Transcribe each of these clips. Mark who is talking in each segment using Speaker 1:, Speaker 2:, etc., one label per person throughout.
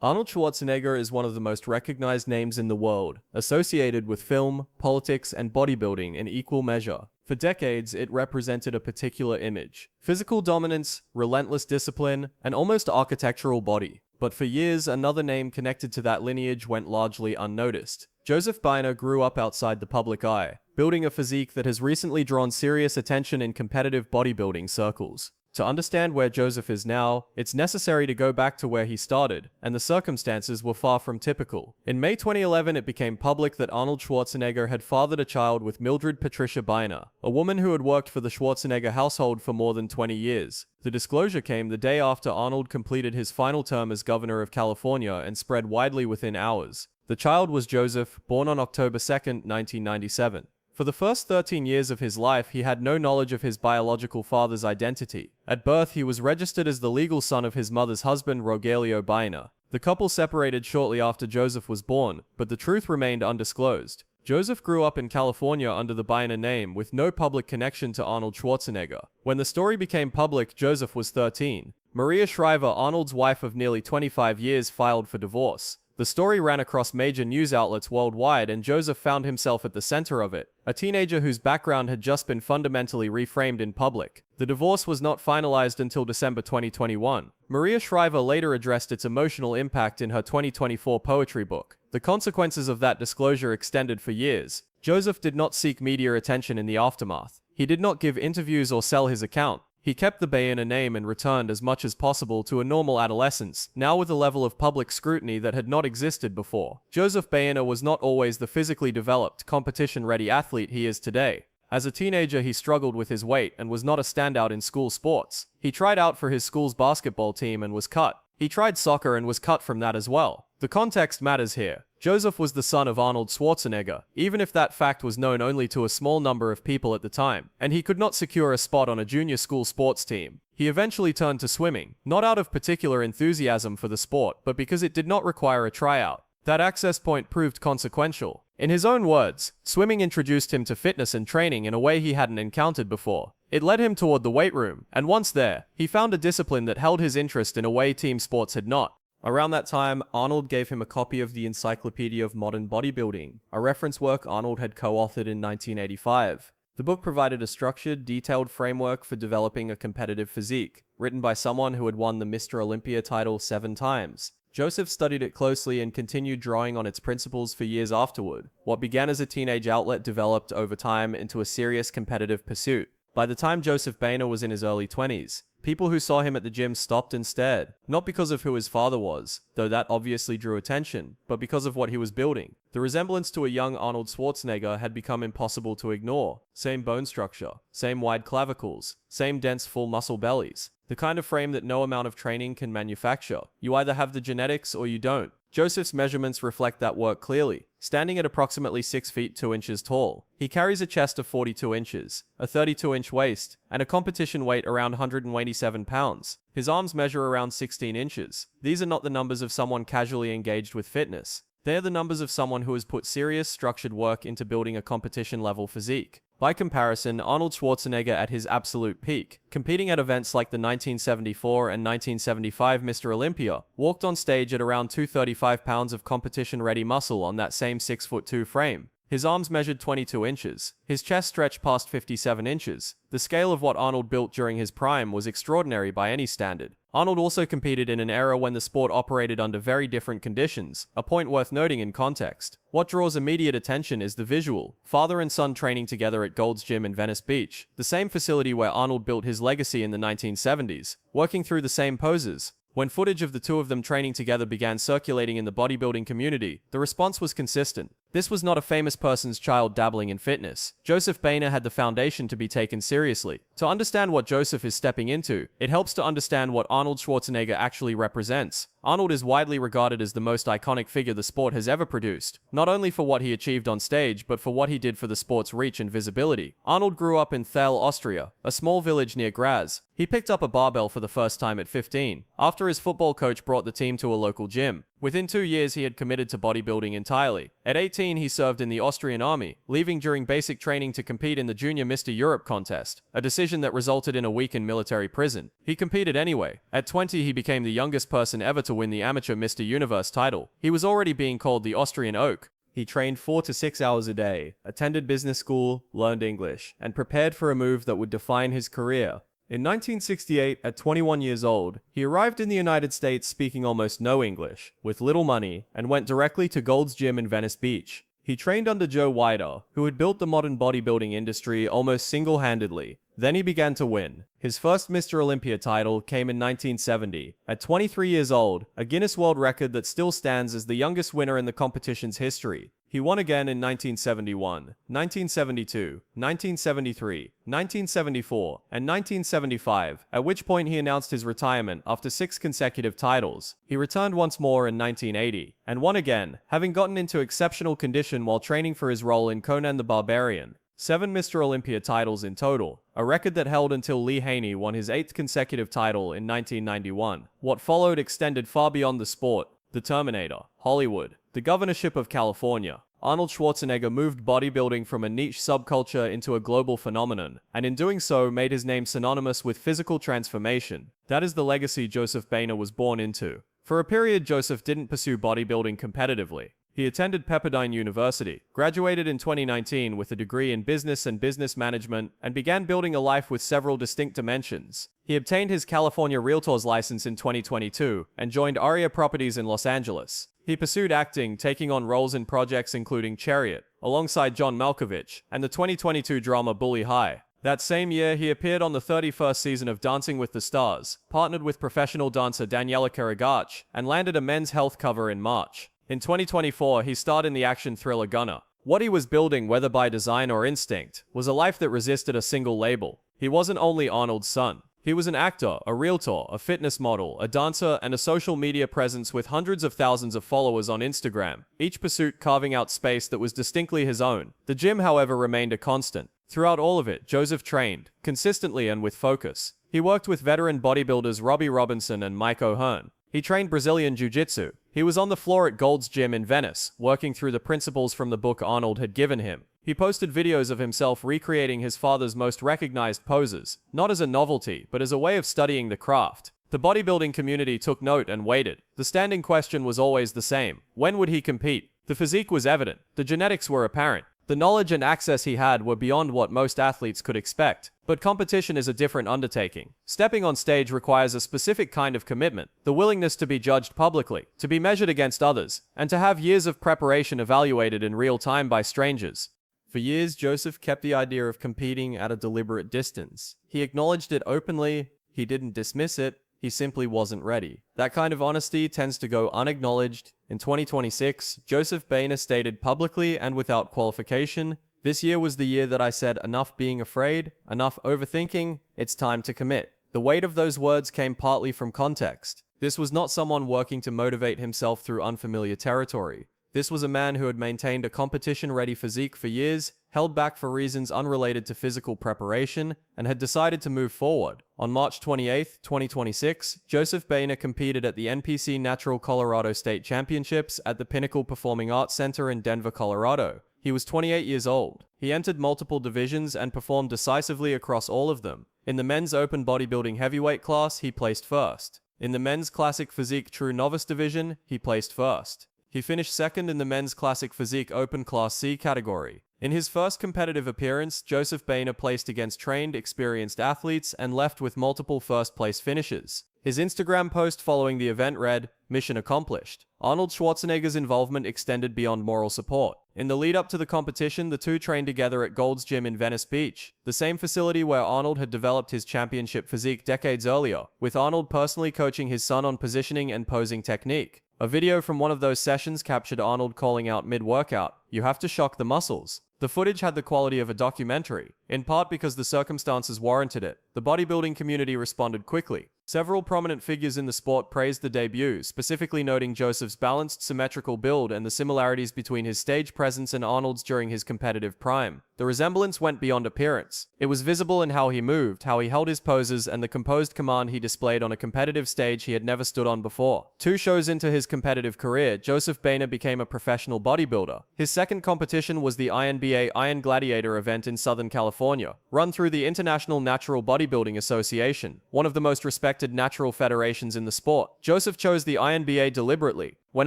Speaker 1: Arnold Schwarzenegger is one of the most recognized names in the world, associated with film, politics, and bodybuilding in equal measure. For decades, it represented a particular image: physical dominance, relentless discipline, and almost architectural body. But for years, another name connected to that lineage went largely unnoticed. Joseph Baena grew up outside the public eye, building a physique that has recently drawn serious attention in competitive bodybuilding circles. To understand where Joseph is now, it's necessary to go back to where he started, and the circumstances were far from typical. In May 2011, it became public that Arnold Schwarzenegger had fathered a child with Mildred Patricia Baena, a woman who had worked for the Schwarzenegger household for more than 20 years. The disclosure came the day after Arnold completed his final term as governor of California and spread widely within hours. The child was Joseph, born on October 2, 1997. For the first 13 years of his life, he had no knowledge of his biological father's identity. At birth, he was registered as the legal son of his mother's husband, Rogelio Baena. The couple separated shortly after Joseph was born, but the truth remained undisclosed. Joseph grew up in California under the Baena name, with no public connection to Arnold Schwarzenegger. When the story became public, Joseph was 13. Maria Shriver, Arnold's wife of nearly 25 years, filed for divorce. The story ran across major news outlets worldwide, and Joseph found himself at the center of it, a teenager whose background had just been fundamentally reframed in public. The divorce was not finalized until December 2021. Maria Shriver later addressed its emotional impact in her 2024 poetry book. The consequences of that disclosure extended for years. Joseph did not seek media attention in the aftermath. He did not give interviews or sell his account. He kept the Baena name and returned as much as possible to a normal adolescence, now with a level of public scrutiny that had not existed before. Joseph Baena was not always the physically developed, competition-ready athlete he is today. As a teenager, he struggled with his weight and was not a standout in school sports. He tried out for his school's basketball team and was cut. He tried soccer and was cut from that as well. The context matters here. Joseph was the son of Arnold Schwarzenegger, even if that fact was known only to a small number of people at the time, and he could not secure a spot on a junior school sports team. He eventually turned to swimming, not out of particular enthusiasm for the sport, but because it did not require a tryout. That access point proved consequential. In his own words, swimming introduced him to fitness and training in a way he hadn't encountered before. It led him toward the weight room, and once there, he found a discipline that held his interest in a way team sports had not. Around that time, Arnold gave him a copy of the Encyclopedia of Modern Bodybuilding, a reference work Arnold had co-authored in 1985. The book provided a structured, detailed framework for developing a competitive physique, written by someone who had won the Mr. Olympia title 7 times. Joseph studied it closely and continued drawing on its principles for years afterward. What began as a teenage outlet developed over time into a serious competitive pursuit. By the time Joseph Baena was in his early 20s, people who saw him at the gym stopped and stared, not because of who his father was, though that obviously drew attention, but because of what he was building. The resemblance to a young Arnold Schwarzenegger had become impossible to ignore. Same bone structure, same wide clavicles, same dense full muscle bellies. The kind of frame that no amount of training can manufacture. You either have the genetics or you don't. Joseph's measurements reflect that work clearly. Standing at approximately 6 feet 2 inches tall, he carries a chest of 42 inches, a 32-inch waist, and a competition weight around 187 pounds. His arms measure around 16 inches. These are not the numbers of someone casually engaged with fitness. They are the numbers of someone who has put serious, structured work into building a competition-level physique. By comparison, Arnold Schwarzenegger at his absolute peak, competing at events like the 1974 and 1975 Mr. Olympia, walked on stage at around 235 pounds of competition-ready muscle on that same 6'2" frame. His arms measured 22 inches. His chest stretched past 57 inches. The scale of what Arnold built during his prime was extraordinary by any standard. Arnold also competed in an era when the sport operated under very different conditions, a point worth noting in context. What draws immediate attention is the visual. Father and son training together at Gold's Gym in Venice Beach, the same facility where Arnold built his legacy in the 1970s, working through the same poses. When footage of the two of them training together began circulating in the bodybuilding community, the response was consistent. This was not a famous person's child dabbling in fitness. Joseph Baena had the foundation to be taken seriously. To understand what Joseph is stepping into, it helps to understand what Arnold Schwarzenegger actually represents. Arnold is widely regarded as the most iconic figure the sport has ever produced, not only for what he achieved on stage, but for what he did for the sport's reach and visibility. Arnold grew up in Thel, Austria, a small village near Graz. He picked up a barbell for the first time at 15, after his football coach brought the team to a local gym. Within 2 years, he had committed to bodybuilding entirely. At 18, he served in the Austrian army, leaving during basic training to compete in the Junior Mr. Europe contest, a decision that resulted in a week in military prison. He competed anyway. At 20, he became the youngest person ever to win the amateur Mr. Universe title. He was already being called the Austrian Oak. He trained 4 to 6 hours a day, attended business school, learned English, and prepared for a move that would define his career. In 1968, at 21 years old, he arrived in the United States speaking almost no English, with little money, and went directly to Gold's Gym in Venice Beach. He trained under Joe Weider, who had built the modern bodybuilding industry almost single-handedly. Then he began to win. His first Mr. Olympia title came in 1970. At 23 years old, a Guinness World Record that still stands as the youngest winner in the competition's history. He won again in 1971, 1972, 1973, 1974, and 1975, at which point he announced his retirement after 6 consecutive titles. He returned once more in 1980, and won again, having gotten into exceptional condition while training for his role in Conan the Barbarian. 7 Mr. Olympia titles in total, a record that held until Lee Haney won his 8th consecutive title in 1991. What followed extended far beyond the sport. The Terminator, Hollywood, the governorship of California. Arnold Schwarzenegger moved bodybuilding from a niche subculture into a global phenomenon, and in doing so made his name synonymous with physical transformation. That is the legacy Joseph Baena was born into. For a period, Joseph didn't pursue bodybuilding competitively. He attended Pepperdine University, graduated in 2019 with a degree in business and business management, and began building a life with several distinct dimensions. He obtained his California Realtor's license in 2022 and joined Aria Properties in Los Angeles. He pursued acting, taking on roles in projects including Chariot, alongside John Malkovich, and the 2022 drama Bully High. That same year, he appeared on the 31st season of Dancing with the Stars, partnered with professional dancer Daniela Karagach, and landed a Men's Health cover in March. In 2024, he starred in the action thriller Gunner. What he was building, whether by design or instinct, was a life that resisted a single label. He wasn't only Arnold's son. He was an actor, a realtor, a fitness model, a dancer, and a social media presence with hundreds of thousands of followers on Instagram, each pursuit carving out space that was distinctly his own. The gym, however, remained a constant. Throughout all of it, Joseph trained, consistently and with focus. He worked with veteran bodybuilders Robbie Robinson and Mike O'Hearn. He trained Brazilian Jiu-Jitsu. He was on the floor at Gold's Gym in Venice, working through the principles from the book Arnold had given him. He posted videos of himself recreating his father's most recognized poses, not as a novelty, but as a way of studying the craft. The bodybuilding community took note and waited. The standing question was always the same. When would he compete? The physique was evident. The genetics were apparent. The knowledge and access he had were beyond what most athletes could expect. But competition is a different undertaking. Stepping on stage requires a specific kind of commitment, the willingness to be judged publicly, to be measured against others, and to have years of preparation evaluated in real time by strangers. For years, Joseph kept the idea of competing at a deliberate distance. He acknowledged it openly, he didn't dismiss it, he simply wasn't ready. That kind of honesty tends to go unacknowledged. In 2026, Joseph Baena stated publicly and without qualification, "This year was the year that I said enough being afraid, enough overthinking, it's time to commit." The weight of those words came partly from context. This was not someone working to motivate himself through unfamiliar territory. This was a man who had maintained a competition-ready physique for years, held back for reasons unrelated to physical preparation, and had decided to move forward. On March 28, 2026, Joseph Baena competed at the NPC Natural Colorado State Championships at the Pinnacle Performing Arts Center in Denver, Colorado. He was 28 years old. He entered multiple divisions and performed decisively across all of them. In the men's open bodybuilding heavyweight class, he placed first. In the men's classic physique true novice division, he placed first. He finished second in the men's classic physique open class C category. In his first competitive appearance, Joseph Baena placed against trained, experienced athletes and left with multiple first-place finishes. His Instagram post following the event read, "Mission accomplished." Arnold Schwarzenegger's involvement extended beyond moral support. In the lead-up to the competition, the two trained together at Gold's Gym in Venice Beach, the same facility where Arnold had developed his championship physique decades earlier, with Arnold personally coaching his son on positioning and posing technique. A video from one of those sessions captured Arnold calling out mid-workout, "You have to shock the muscles." The footage had the quality of a documentary, in part because the circumstances warranted it. The bodybuilding community responded quickly. Several prominent figures in the sport praised the debut, specifically noting Joseph's balanced, symmetrical build and the similarities between his stage presence and Arnold's during his competitive prime. The resemblance went beyond appearance. It was visible in how he moved, how he held his poses, and the composed command he displayed on a competitive stage he had never stood on before. 2 shows into his competitive career, Joseph Baena became a professional bodybuilder. His second competition was the INBA Iron Gladiator event in Southern California, run through the International Natural Bodybuilding Association, one of the most respected natural federations in the sport. Joseph chose the INBA deliberately. When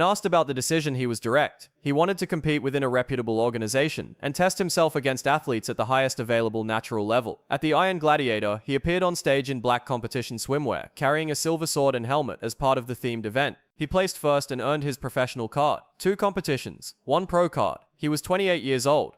Speaker 1: asked about the decision, he was direct. He wanted to compete within a reputable organization and test himself against athletes at the highest available natural level. At the Iron Gladiator, he appeared on stage in black competition swimwear, carrying a silver sword and helmet as part of the themed event. He placed first and earned his professional card. 2 competitions, 1 pro card. He was 28 years old.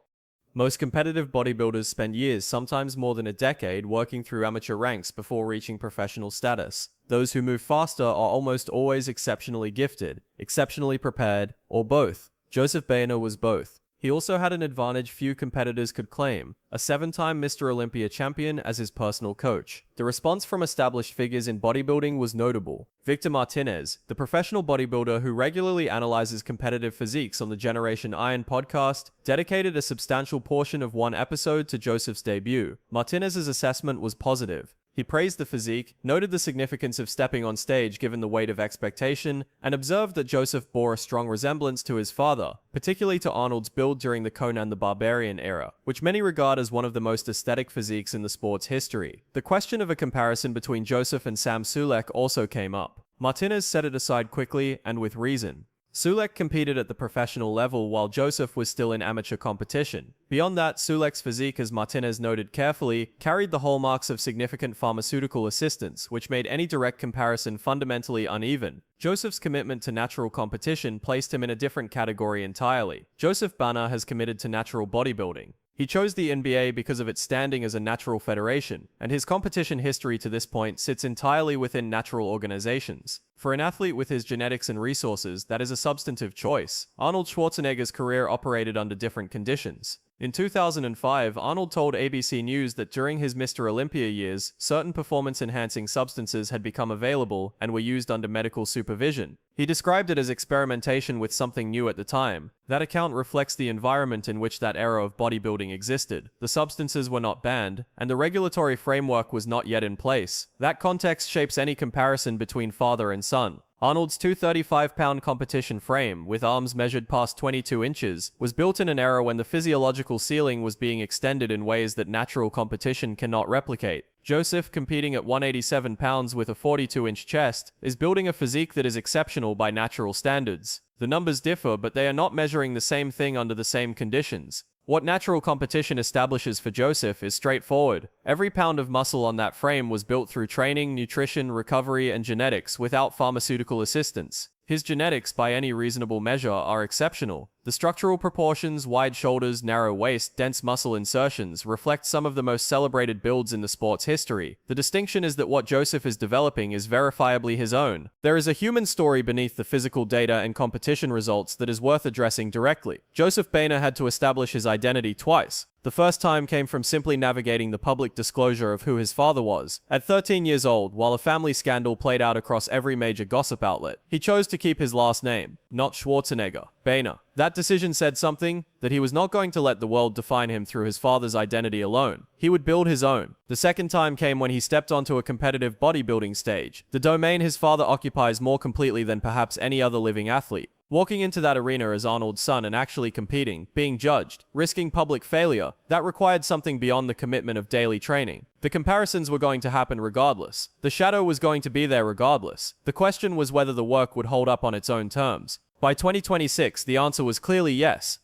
Speaker 1: Most competitive bodybuilders spend years, sometimes more than a decade, working through amateur ranks before reaching professional status. Those who move faster are almost always exceptionally gifted, exceptionally prepared, or both. Joseph Baena was both. He also had an advantage few competitors could claim, a 7-time Mr. Olympia champion as his personal coach. The response from established figures in bodybuilding was notable. Victor Martinez, the professional bodybuilder who regularly analyzes competitive physiques on the Generation Iron podcast, dedicated a substantial portion of one episode to Joseph's debut. Martinez's assessment was positive. He praised the physique, noted the significance of stepping on stage given the weight of expectation, and observed that Joseph bore a strong resemblance to his father, particularly to Arnold's build during the Conan the Barbarian era, which many regard as one of the most aesthetic physiques in the sport's history. The question of a comparison between Joseph and Sam Sulek also came up. Martinez set it aside quickly and with reason. Sulek competed at the professional level while Joseph was still in amateur competition. Beyond that, Sulek's physique, as Martinez noted carefully, carried the hallmarks of significant pharmaceutical assistance, which made any direct comparison fundamentally uneven. Joseph's commitment to natural competition placed him in a different category entirely. Joseph Baena has committed to natural bodybuilding. He chose the NBA because of its standing as a natural federation, and his competition history to this point sits entirely within natural organizations. For an athlete with his genetics and resources, that is a substantive choice. Arnold Schwarzenegger's career operated under different conditions. In 2005, Arnold told ABC News that during his Mr. Olympia years, certain performance-enhancing substances had become available and were used under medical supervision. He described it as experimentation with something new at the time. That account reflects the environment in which that era of bodybuilding existed. The substances were not banned, and the regulatory framework was not yet in place. That context shapes any comparison between father and son. Arnold's 235-pound competition frame, with arms measured past 22 inches, was built in an era when the physiological ceiling was being extended in ways that natural competition cannot replicate. Joseph, competing at 187 pounds with a 42-inch chest, is building a physique that is exceptional by natural standards. The numbers differ, but they are not measuring the same thing under the same conditions. What natural competition establishes for Joseph is straightforward. Every pound of muscle on that frame was built through training, nutrition, recovery, and genetics without pharmaceutical assistance. His genetics, by any reasonable measure, are exceptional. The structural proportions, wide shoulders, narrow waist, dense muscle insertions, reflect some of the most celebrated builds in the sport's history. The distinction is that what Joseph is developing is verifiably his own. There is a human story beneath the physical data and competition results that is worth addressing directly. Joseph Baena had to establish his identity twice. The first time came from simply navigating the public disclosure of who his father was. At 13 years old, while a family scandal played out across every major gossip outlet, he chose to keep his last name, not Schwarzenegger, Baena. That decision said something, that he was not going to let the world define him through his father's identity alone. He would build his own. The second time came when he stepped onto a competitive bodybuilding stage, the domain his father occupies more completely than perhaps any other living athlete. Walking into that arena as Arnold's son and actually competing, being judged, risking public failure, that required something beyond the commitment of daily training. The comparisons were going to happen regardless. The shadow was going to be there regardless. The question was whether the work would hold up on its own terms. By 2026, the answer was clearly yes.